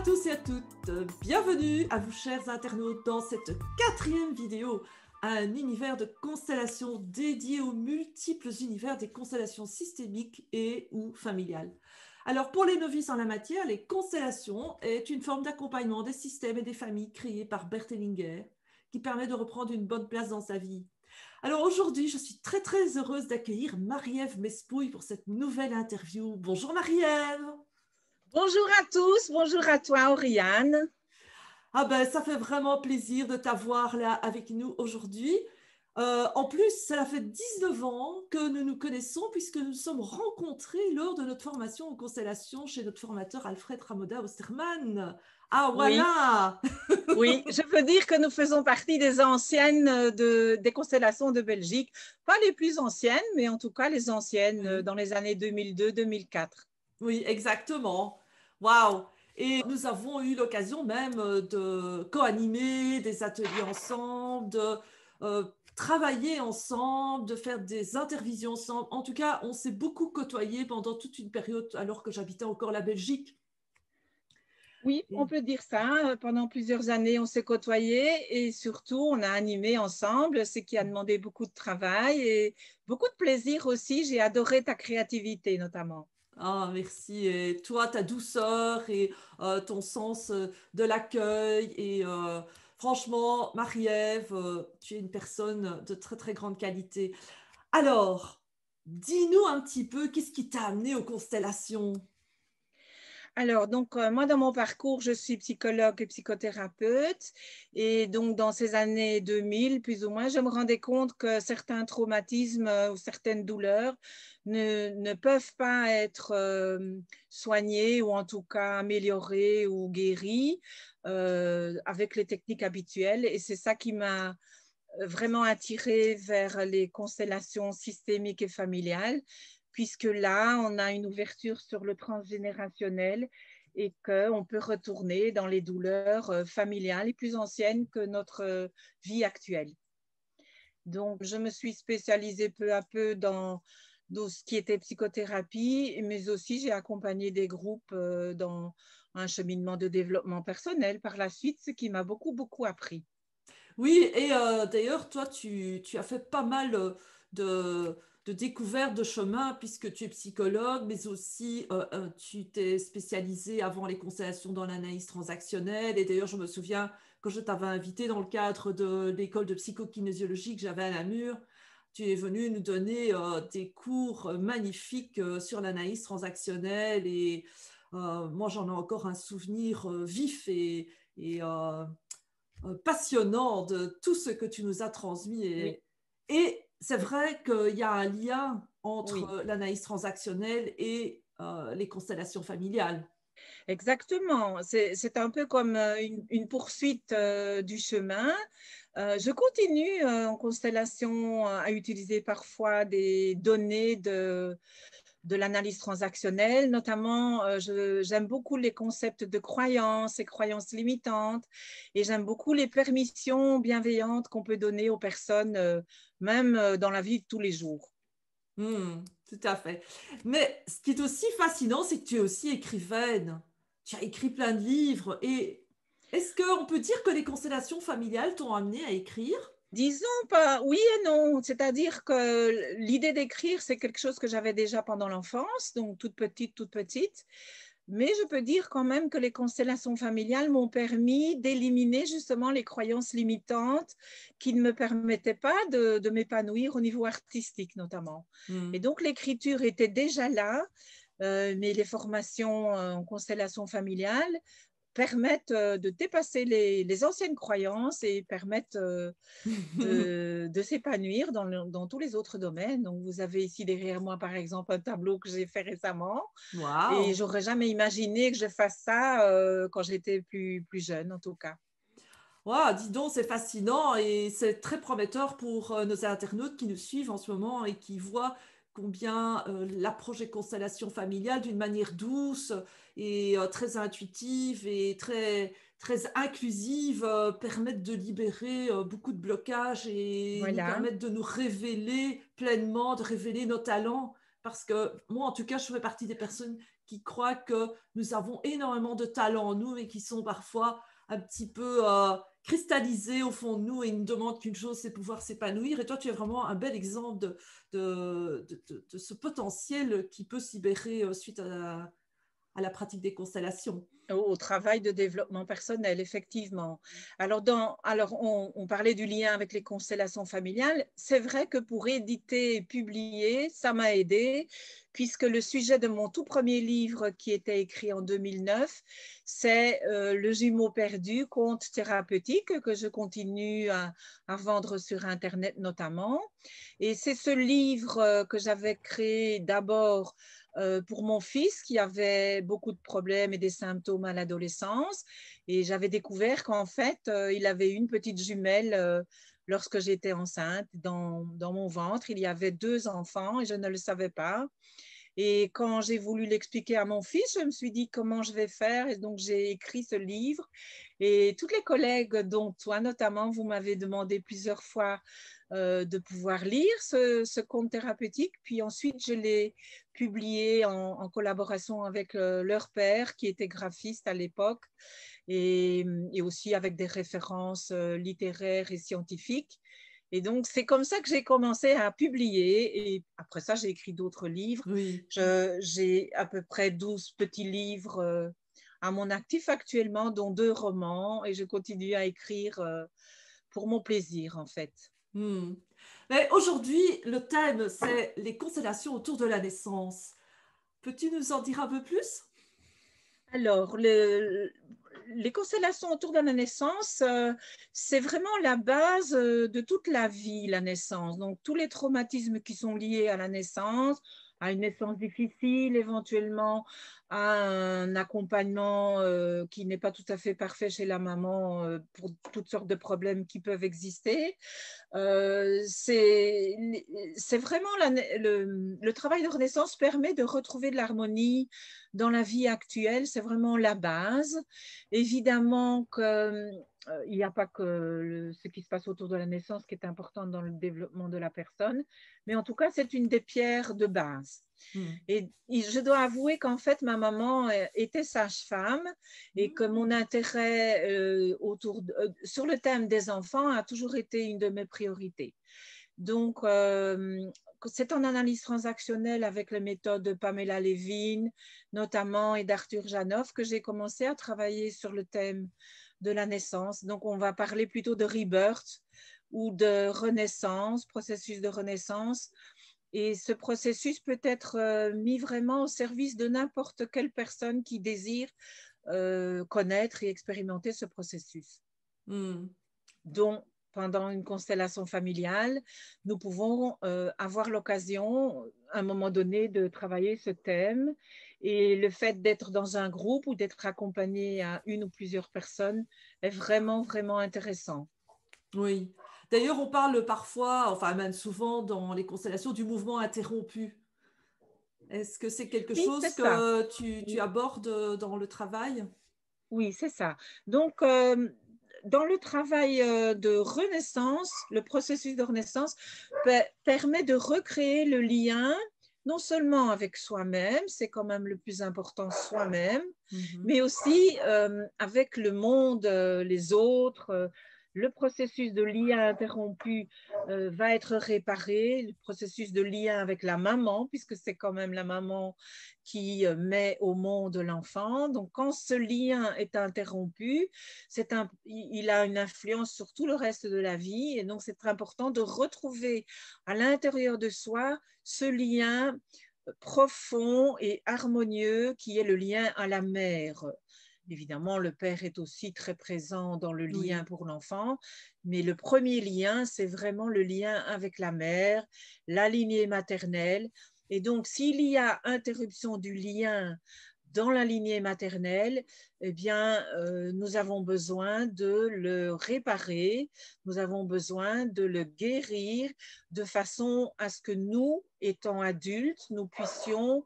tous et à toutes, bienvenue à vous chers internautes dans cette 4e vidéo, un univers de constellations dédié aux multiples univers des constellations systémiques et ou familiales. Alors pour les novices en la matière, les constellations est une forme d'accompagnement des systèmes et des familles créées par Bert Hellinger qui permet de reprendre une bonne place dans sa vie. Alors aujourd'hui, je suis très heureuse d'accueillir Marie-Ève Mespouille pour cette nouvelle interview. Bonjour Marie-Ève. Bonjour à tous, bonjour à toi Oriane. Ah ben, ça fait vraiment plaisir de t'avoir là avec nous aujourd'hui. En plus, ça fait 19 ans que nous nous connaissons puisque nous nous sommes rencontrés lors de notre formation en constellation chez notre formateur Alfred Ramoda Osterman. Ah Oui, voilà. oui, je peux dire que nous faisons partie des anciennes des constellations de Belgique. Pas les plus anciennes, mais en tout cas les anciennes Oui, dans les années 2002-2004. oui, exactement. Waouh. Et nous avons eu l'occasion même de co-animer des ateliers ensemble, de euh, travailler ensemble, de faire des intervisions ensemble. En tout cas, on s'est beaucoup côtoyés pendant toute une période alors que j'habitais encore la Belgique. Oui, on Et- peut dire ça. Pendant plusieurs années, on s'est côtoyés et surtout, on a animé ensemble, ce qui a demandé beaucoup de travail et beaucoup de plaisir aussi. J'ai adoré ta créativité notamment. Ah, merci. Et toi, ta douceur et ton sens de l'accueil. Et franchement, Marie-Ève, tu es une personne de très grande qualité. Alors, dis-nous un petit peu, qu'est-ce qui t'a amené aux constellations? Alors, donc, moi, dans mon parcours, je suis psychologue et psychothérapeute. Et donc, dans ces années 2000, plus ou moins, je me rendais compte que certains traumatismes ou certaines douleurs ne peuvent pas être soignés ou en tout cas améliorés ou guéris avec les techniques habituelles. Et c'est ça qui m'a vraiment attirée vers les constellations systémiques et familiales, puisque là, on a une ouverture sur le transgénérationnel et qu'on peut retourner dans les douleurs familiales et plus anciennes que notre vie actuelle. Donc, je me suis spécialisée peu à peu dans ce qui était psychothérapie, mais aussi j'ai accompagné des groupes dans un cheminement de développement personnel par la suite, ce qui m'a beaucoup appris. Oui, et d'ailleurs, toi, tu as fait pas mal de découvertes de chemin puisque tu es psychologue, mais aussi tu t'es spécialisé avant les constellations dans l'analyse transactionnelle. Et d'ailleurs, je me souviens quand je t'avais invité dans le cadre de l'école de psychokinésiologie que j'avais à Namur, tu es venu nous donner des cours magnifiques sur l'analyse transactionnelle. Et moi, j'en ai encore un souvenir vif et passionnant de tout ce que tu nous as transmis. Oui, Et c'est vrai qu'il y a un lien oui. entre l'analyse transactionnelle et les constellations familiales. Exactement. C'est un peu comme une poursuite du chemin. Je continue en constellation à utiliser parfois des données de l'analyse transactionnelle. Notamment, j'aime beaucoup les concepts de croyances et croyances limitantes. Et j'aime beaucoup les permissions bienveillantes qu'on peut donner aux personnes, même dans la vie de tous les jours. Tout à fait. Mais ce qui est aussi fascinant, c'est que tu es aussi écrivaine. Tu as écrit plein de livres. Et est-ce qu'on peut dire que les constellations familiales t'ont amené à écrire? Disons pas oui et non, c'est-à-dire que l'idée d'écrire, c'est quelque chose que j'avais déjà pendant l'enfance, donc toute petite. Mais je peux dire quand même que les constellations familiales m'ont permis d'éliminer justement les croyances limitantes qui ne me permettaient pas de m'épanouir au niveau artistique notamment. Et Hmm. donc l'écriture était déjà là, mais les formations en constellation familiale permettent de dépasser les anciennes croyances et permettent de s'épanouir dans tous les autres domaines. Donc, vous avez ici derrière moi, par exemple, un tableau que j'ai fait récemment et Waouh! j'aurais jamais imaginé que je fasse ça quand j'étais plus jeune, en tout cas. Wow, dis donc, c'est fascinant et c'est très prometteur pour nos internautes qui nous suivent en ce moment et qui voient combien l'approche des constellations familiales d'une manière douce et très intuitive et très inclusive permettent de libérer beaucoup de blocages et nous Voilà. permettent de nous révéler pleinement, de révéler nos talents parce que moi, en tout cas, je fais partie des personnes qui croient que nous avons énormément de talents en nous, mais qui sont parfois un petit peu cristallisés au fond de nous et ne demandent qu'une chose, c'est pouvoir s'épanouir. Et toi, tu es vraiment un bel exemple de ce potentiel qui peut se libérer suite à la pratique des constellations. Au travail de développement personnel, effectivement. Alors, on parlait du lien avec les constellations familiales. C'est vrai que pour éditer et publier, ça m'a aidé, puisque le sujet de mon tout premier livre, qui était écrit en 2009, c'est Le jumeau perdu, conte thérapeutique, que je continue à vendre sur Internet notamment. Et c'est ce livre que j'avais créé d'abord pour mon fils qui avait beaucoup de problèmes et des symptômes à l'adolescence. Et j'avais découvert qu'en fait, il avait une petite jumelle lorsque j'étais enceinte. Dans mon ventre, il y avait 2 enfants et je ne le savais pas. Et quand j'ai voulu l'expliquer à mon fils, je me suis dit comment je vais faire. Et donc, j'ai écrit ce livre. Et toutes les collègues, dont toi notamment, vous m'avez demandé plusieurs fois de pouvoir lire ce conte thérapeutique. Puis ensuite, je l'ai publié en collaboration avec leur père, qui était graphiste à l'époque, et aussi avec des références littéraires et scientifiques. Et donc, c'est comme ça que j'ai commencé à publier. Et après ça, j'ai écrit d'autres livres. Oui. J'ai à peu près 12 petits livres à mon actif actuellement, dont 2 romans. Et je continue à écrire pour mon plaisir, en fait. Mais aujourd'hui, le thème, c'est les constellations autour de la naissance. Peux-tu nous en dire un peu plus? Alors, les constellations autour de la naissance, c'est vraiment la base de toute la vie, la naissance. Donc, tous les traumatismes qui sont liés à la naissance, à une naissance difficile, éventuellement à un accompagnement qui n'est pas tout à fait parfait chez la maman pour toutes sortes de problèmes qui peuvent exister. C'est vraiment le travail de renaissance permet de retrouver de l'harmonie dans la vie actuelle, c'est vraiment la base. Évidemment qu'il n'y a pas que ce qui se passe autour de la naissance qui est important dans le développement de la personne, mais en tout cas, c'est une des pierres de base. Et je dois avouer qu'en fait, ma maman était sage-femme et que mon intérêt sur le thème des enfants a toujours été une de mes priorités. Donc, c'est en analyse transactionnelle avec les méthodes de Pamela Levine, notamment, et d'Arthur Janov, que j'ai commencé à travailler sur le thème de la naissance. Donc, on va parler plutôt de rebirth ou de renaissance, processus de renaissance. Et ce processus peut être mis vraiment au service de n'importe quelle personne qui désire connaître et expérimenter ce processus. Donc, pendant une constellation familiale, nous pouvons avoir l'occasion, à un moment donné, de travailler ce thème. Et le fait d'être dans un groupe ou d'être accompagné à une ou plusieurs personnes est vraiment, vraiment intéressant. Oui. D'ailleurs, on parle parfois, enfin même souvent dans les constellations, du mouvement interrompu. Est-ce que c'est quelque Oui, c'est chose ça. que tu abordes dans le travail? Oui, c'est ça. Donc, dans le travail de renaissance, le processus de renaissance permet de recréer le lien, non seulement avec soi-même, c'est quand même le plus important, soi-même, mais aussi avec le monde, les autres. Le processus de lien interrompu va être réparé, le processus de lien avec la maman, puisque c'est quand même la maman qui met au monde l'enfant. Donc, quand ce lien est interrompu, il a une influence sur tout le reste de la vie. Et donc, c'est important de retrouver à l'intérieur de soi ce lien profond et harmonieux qui est le lien à la mère. Évidemment, le père est aussi très présent dans le lien pour l'enfant, mais le premier lien, c'est vraiment le lien avec la mère, la lignée maternelle. Et donc, s'il y a interruption du lien dans la lignée maternelle, eh bien, nous avons besoin de le réparer, nous avons besoin de le guérir de façon à ce que nous, étant adultes, nous puissions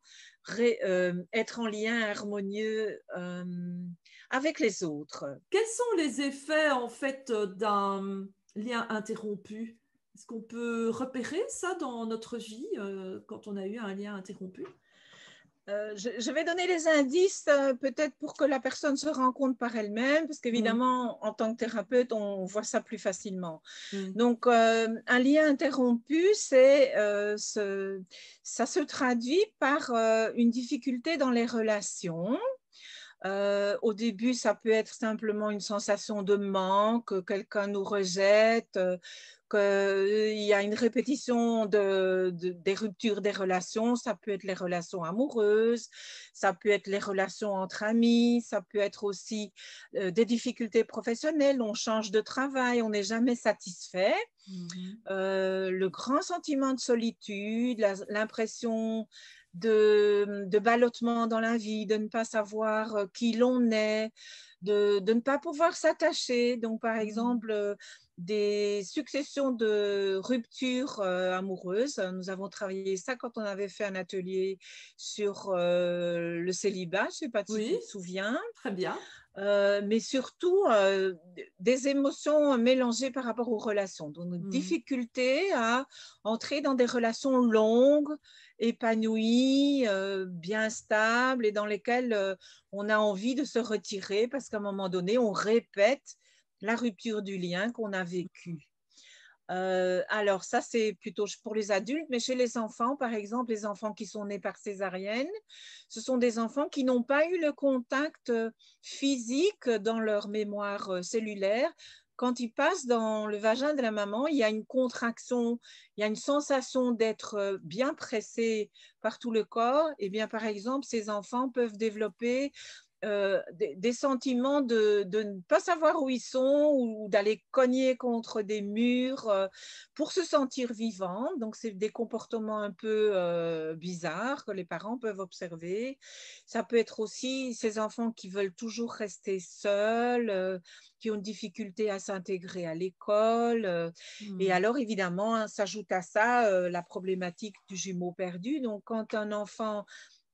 être en lien harmonieux avec les autres. Quels sont les effets en fait d'un lien interrompu? Est-ce qu'on peut repérer ça dans notre vie quand on a eu un lien interrompu? Je vais donner les indices peut-être pour que la personne se rende compte par elle-même, parce Mm. qu'évidemment, en tant que thérapeute, on voit ça plus facilement. Oui. Donc, un lien interrompu, ça se traduit par une difficulté dans les relations. Au début, ça peut être simplement une sensation de manque, que quelqu'un nous rejette, qu'il y a une répétition des ruptures des relations. Ça peut être les relations amoureuses, ça peut être les relations entre amis, ça peut être aussi des difficultés professionnelles. On change de travail, on n'est jamais satisfait. Mhm. Le grand sentiment de solitude, l'impression de ballottement dans la vie, de ne pas savoir qui l'on est, de ne pas pouvoir s'attacher. Donc, par exemple, des successions de ruptures amoureuses. Nous avons travaillé ça quand on avait fait un atelier sur le célibat. Je ne sais pas si tu Oui, te souviens. très bien. Mais surtout des émotions mélangées par rapport aux relations. Donc, une Mhm. difficulté à entrer dans des relations longues, épanouies, bien stables et dans lesquelles on a envie de se retirer parce qu'à un moment donné, on répète la rupture du lien qu'on a vécu. Alors, ça, c'est plutôt pour les adultes, mais chez les enfants, par exemple, les enfants qui sont nés par césarienne, ce sont des enfants qui n'ont pas eu le contact physique dans leur mémoire cellulaire. Quand ils passent dans le vagin de la maman, il y a une contraction, il y a une sensation d'être bien pressé par tout le corps. Et bien, par exemple, ces enfants peuvent développer des sentiments de ne pas savoir où ils sont ou d'aller cogner contre des murs pour se sentir vivant. Donc, c'est des comportements un peu bizarres que les parents peuvent observer. Ça peut être aussi ces enfants qui veulent toujours rester seuls, qui ont une difficulté à s'intégrer à l'école. Et Mhm. alors, évidemment, hein, s'ajoute à ça la problématique du jumeau perdu. Donc, quand un enfant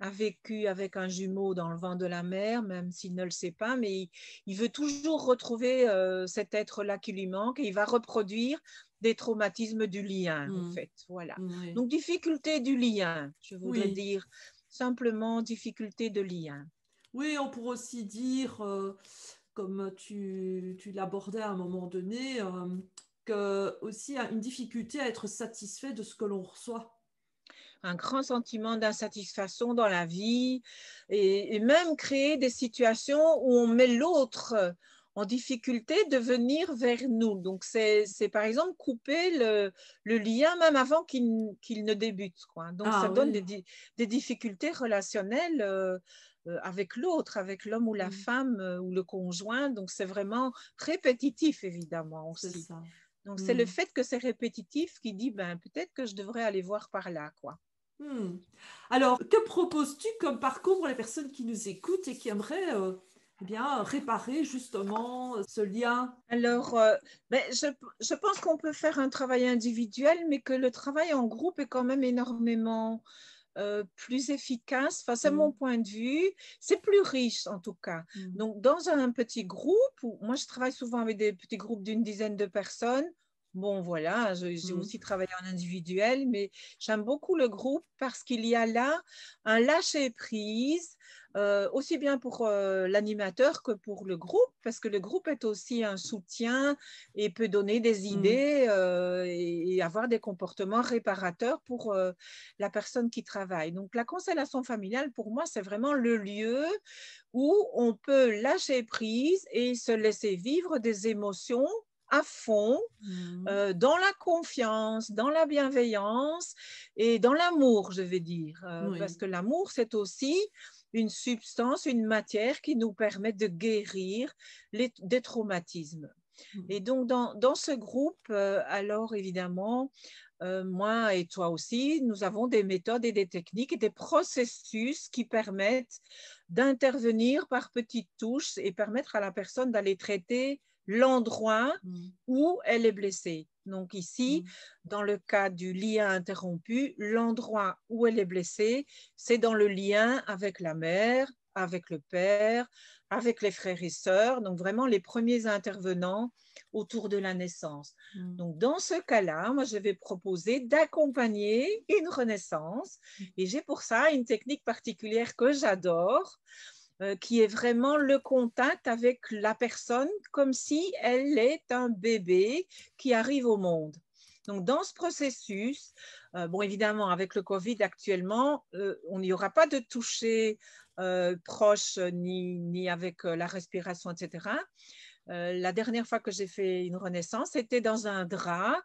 a vécu avec un jumeau dans le vent de la mer, même s'il ne le sait pas, mais il veut toujours retrouver cet être-là qui lui manque et il va reproduire des traumatismes du lien, en Mhm. fait. Voilà. Oui. Donc, difficulté du lien, je voudrais Oui. dire simplement difficulté de lien. Oui, on pourrait aussi dire, comme tu l'abordais à un moment donné, que aussi une difficulté à être satisfait de ce que l'on reçoit. Un grand sentiment d'insatisfaction dans la vie et même créer des situations où on met l'autre en difficulté de venir vers nous. Donc, c'est par exemple couper le lien même avant qu'il ne débute, quoi. Donc, ça Ah donne oui. des difficultés relationnelles avec l'autre, avec l'homme ou la Mm. femme ou le conjoint. Donc, c'est vraiment répétitif, évidemment, C'est aussi. ça. Donc, c'est le Mm. fait que c'est répétitif qui dit, ben, peut-être que je devrais aller voir par là, quoi. Hmm. Alors, que proposes-tu comme parcours pour les personnes qui nous écoutent et qui aimeraient eh bien, réparer justement ce lien? Alors, ben, je pense qu'on peut faire un travail individuel, mais que le travail en groupe est quand même énormément plus efficace. Enfin, c'est mon Hmm. point de vue. C'est plus riche, en tout cas. Hmm. Donc, dans un petit groupe, moi, je travaille souvent avec des petits groupes d'une dizaine de personnes. Bon, voilà, j'ai Hmm. aussi travaillé en individuel, mais j'aime beaucoup le groupe parce qu'il y a là un lâcher-prise, aussi bien pour l'animateur que pour le groupe, parce que le groupe est aussi un soutien et peut donner des Hmm. idées et avoir des comportements réparateurs pour la personne qui travaille. Donc, la constellation familiale, pour moi, c'est vraiment le lieu où on peut lâcher prise et se laisser vivre des émotions à fond, Hmm. dans la confiance, dans la bienveillance et dans l'amour, je vais dire. Parce Oui. que l'amour, c'est aussi une substance, une matière qui nous permet de guérir des traumatismes. Hmm. Et donc, dans ce groupe, alors évidemment, moi et toi aussi, nous avons des méthodes et des techniques et des processus qui permettent d'intervenir par petites touches et permettre à la personne d'aller traiter l'endroit Hmm. où elle est blessée. Donc ici, Hmm. dans le cas du lien interrompu, l'endroit où elle est blessée, c'est dans le lien avec la mère, avec le père, avec les frères et sœurs. Donc vraiment, les premiers intervenants autour de la naissance. Mm. Donc, dans ce cas-là, moi, je vais proposer d'accompagner une renaissance. Et j'ai pour ça une technique particulière que j'adore, qui est vraiment le contact avec la personne comme si elle est un bébé qui arrive au monde. Donc, dans ce processus, bon, évidemment, avec le Covid actuellement, on n'y aura pas de toucher proche ni avec la respiration, etc. La dernière fois que j'ai fait une renaissance, c'était dans un drap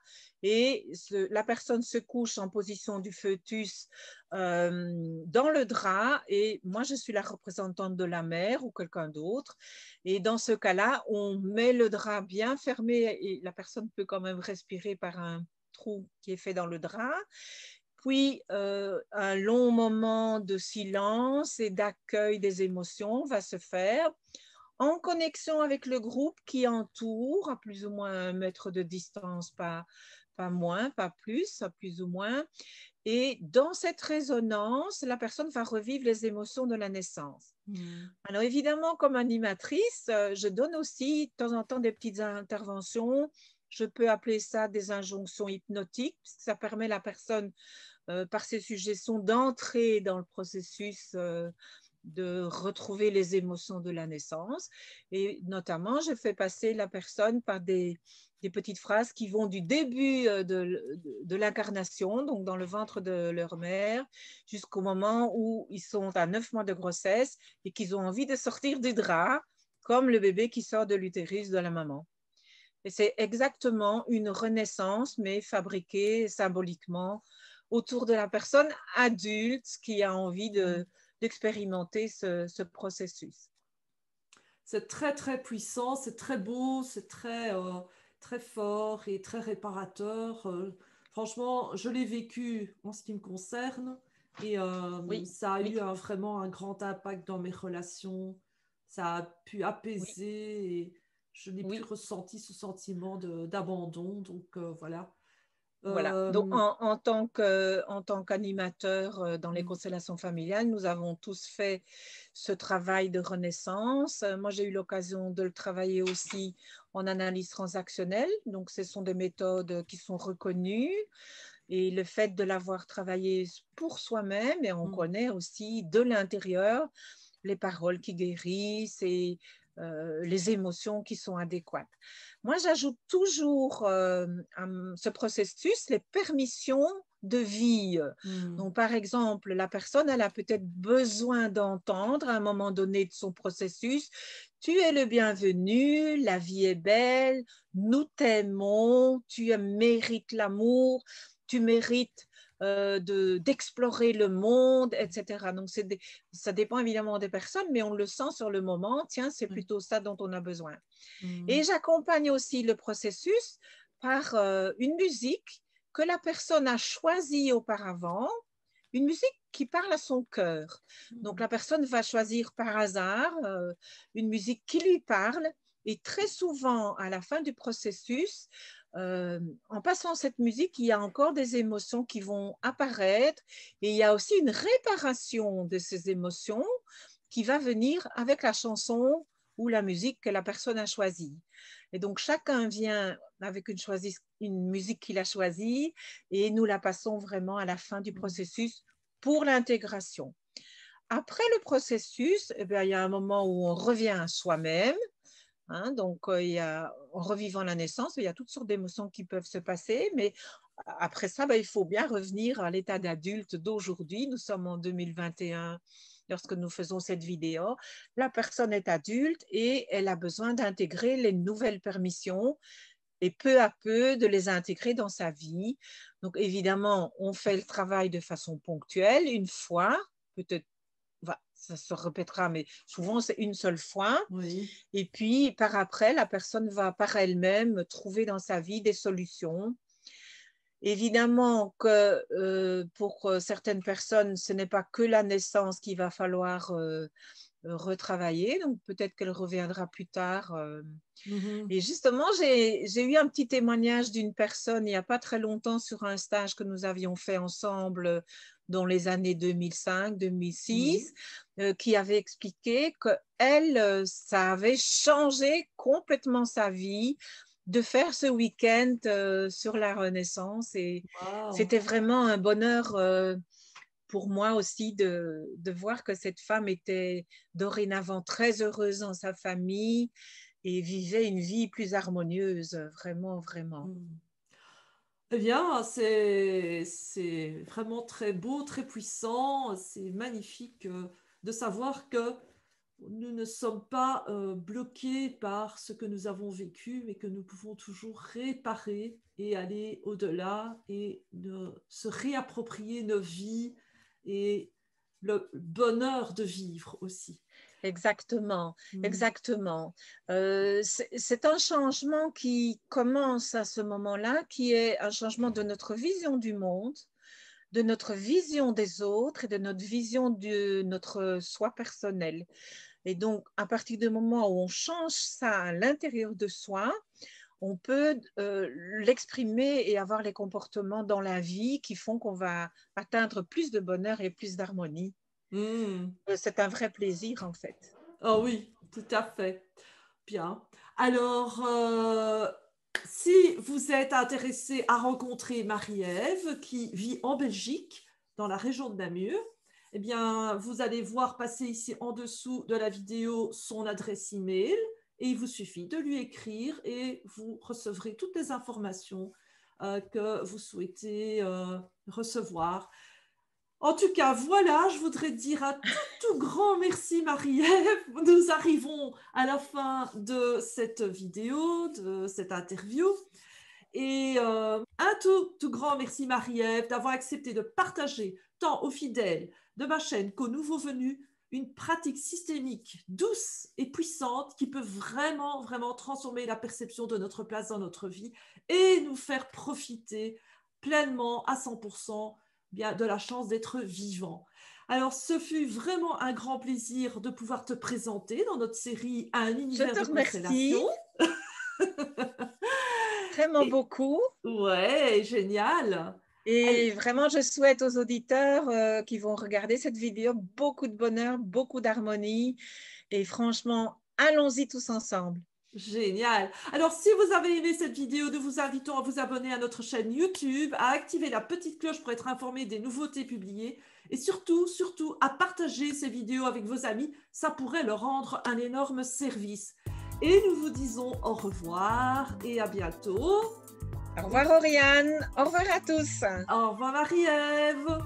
et la personne se couche en position du fœtus dans le drap et moi, je suis la représentante de la mère ou quelqu'un d'autre. Et dans ce cas-là, on met le drap bien fermé et la personne peut quand même respirer par un trou qui est fait dans le drap. Puis, un long moment de silence et d'accueil des émotions va se faire en connexion avec le groupe qui entoure, à plus ou moins 1 mètre de distance, pas moins, pas plus, à plus ou moins. Et dans cette résonance, la personne va revivre les émotions de la naissance. Alors évidemment, comme animatrice, je donne aussi de temps en temps des petites interventions. Je peux appeler ça des injonctions hypnotiques, puisque ça permet à la personne, par ses suggestions, d'entrer dans le processus de retrouver les émotions de la naissance. Et notamment, je fais passer la personne par des petites phrases qui vont du début de l'incarnation, donc dans le ventre de leur mère, jusqu'au moment où ils sont à 9 mois de grossesse et qu'ils ont envie de sortir du drap, comme le bébé qui sort de l'utérus de la maman. Et c'est exactement une renaissance, mais fabriquée symboliquement autour de la personne adulte qui a envie d'expérimenter ce processus. C'est très, très puissant, c'est très beau, c'est très, très fort et très réparateur. Franchement, je l'ai vécu en ce qui me concerne et Oui, ça a oui, eu vraiment un grand impact dans mes relations. Ça a pu oui, apaiser et je n'ai plus oui. ressenti ce sentiment d'abandon. Donc voilà. Voilà. Donc, Euh, en tant qu'animateur dans les constellations familiales, nous avons tous fait ce travail de renaissance. Moi, j'ai eu l'occasion de le travailler aussi en analyse transactionnelle. Donc, ce sont des méthodes qui sont reconnues. Et le fait de l'avoir travaillé pour soi-même, et on connaît aussi de l'intérieur les paroles qui guérissent et les émotions qui sont adéquates. Moi, j'ajoute toujours à ce processus les permissions de vie. Donc, par exemple, la personne, elle a peut-être besoin d'entendre à un moment donné de son processus, tu es le bienvenu, la vie est belle, nous t'aimons, tu mérites l'amour, tu mérites d'explorer le monde, etc. Donc, ça dépend évidemment des personnes, mais on le sent sur le moment, tiens, c'est plutôt ça dont on a besoin. Et j'accompagne aussi le processus par une musique que la personne a choisie auparavant, une musique qui parle à son cœur. Donc, la personne va choisir par hasard une musique qui lui parle et très souvent, à la fin du processus, en passant cette musique, il y a encore des émotions qui vont apparaître et il y a aussi une réparation de ces émotions qui va venir avec la chanson ou la musique que la personne a choisie. Et donc, chacun vient avec une musique qu'il a choisie et nous la passons vraiment à la fin du processus pour l'intégration. Après le processus, eh bien, il y a un moment où on revient à soi-même. Hein, donc, en revivant la naissance, il y a toutes sortes d'émotions qui peuvent se passer, mais après ça, il faut bien revenir à l'état d'adulte d'aujourd'hui. Nous sommes en 2021 lorsque nous faisons cette vidéo. La personne est adulte et elle a besoin d'intégrer les nouvelles permissions et peu à peu de les intégrer dans sa vie. Donc, évidemment, on fait le travail de façon ponctuelle, une fois, peut-être ça se répétera, mais souvent c'est une seule fois. oui. Et puis, par après, la personne va par elle-même trouver dans sa vie des solutions. Évidemment que pour certaines personnes, ce n'est pas que la naissance qu'il va falloir retravailler, donc peut-être qu'elle reviendra plus tard. Et justement, j'ai eu un petit témoignage d'une personne il n'y a pas très longtemps sur un stage que nous avions fait ensemble dans les années 2005-2006, qui avait expliqué que elle, ça avait changé complètement sa vie de faire ce week-end sur la Renaissance. Et Wow. c'était vraiment un bonheur pour moi aussi de voir que cette femme était dorénavant très heureuse dans sa famille et vivait une vie plus harmonieuse, vraiment, vraiment. Mm. Eh bien, c'est vraiment très beau, très puissant. C'est magnifique de savoir que nous ne sommes pas bloqués par ce que nous avons vécu, mais que nous pouvons toujours réparer et aller au-delà et se réapproprier nos vies et le bonheur de vivre aussi. Exactement, Mm. exactement. C'est un changement qui commence à ce moment-là, qui est un changement de notre vision du monde, de notre vision des autres et de notre vision de notre soi personnel. Et donc, à partir du moment où on change ça à l'intérieur de soi, on peut l'exprimer et avoir les comportements dans la vie qui font qu'on va atteindre plus de bonheur et plus d'harmonie. Mm. C'est un vrai plaisir, en fait. Oh oui, tout à fait. Bien. Alors, si vous êtes intéressé à rencontrer Marie-Ève, qui vit en Belgique, dans la région de Namur, eh bien, vous allez voir passer ici en dessous de la vidéo son adresse email et il vous suffit de lui écrire et vous recevrez toutes les informations que vous souhaitez recevoir. En tout cas, voilà, je voudrais dire un tout grand merci Marie-Ève. Nous arrivons à la fin de cette vidéo, de cette interview. Et un tout grand merci Marie-Ève d'avoir accepté de partager tant aux fidèles de ma chaîne qu'aux nouveaux venus une pratique systémique douce et puissante qui peut vraiment, vraiment transformer la perception de notre place dans notre vie et nous faire profiter pleinement à 100% bien, de la chance d'être vivant. Alors, ce fut vraiment un grand plaisir de pouvoir te présenter dans notre série Un univers de constellation. Vraiment beaucoup. Ouais, génial. Et vraiment, je souhaite aux auditeurs qui vont regarder cette vidéo beaucoup de bonheur, beaucoup d'harmonie. Et franchement, allons-y tous ensemble. Génial. Alors, si vous avez aimé cette vidéo, nous vous invitons à vous abonner à notre chaîne YouTube, à activer la petite cloche pour être informé des nouveautés publiées et surtout, à partager ces vidéos avec vos amis. Ça pourrait leur rendre un énorme service. Et nous vous disons au revoir et à bientôt. Au revoir Oriane, au revoir à tous. Au revoir Marie-Ève.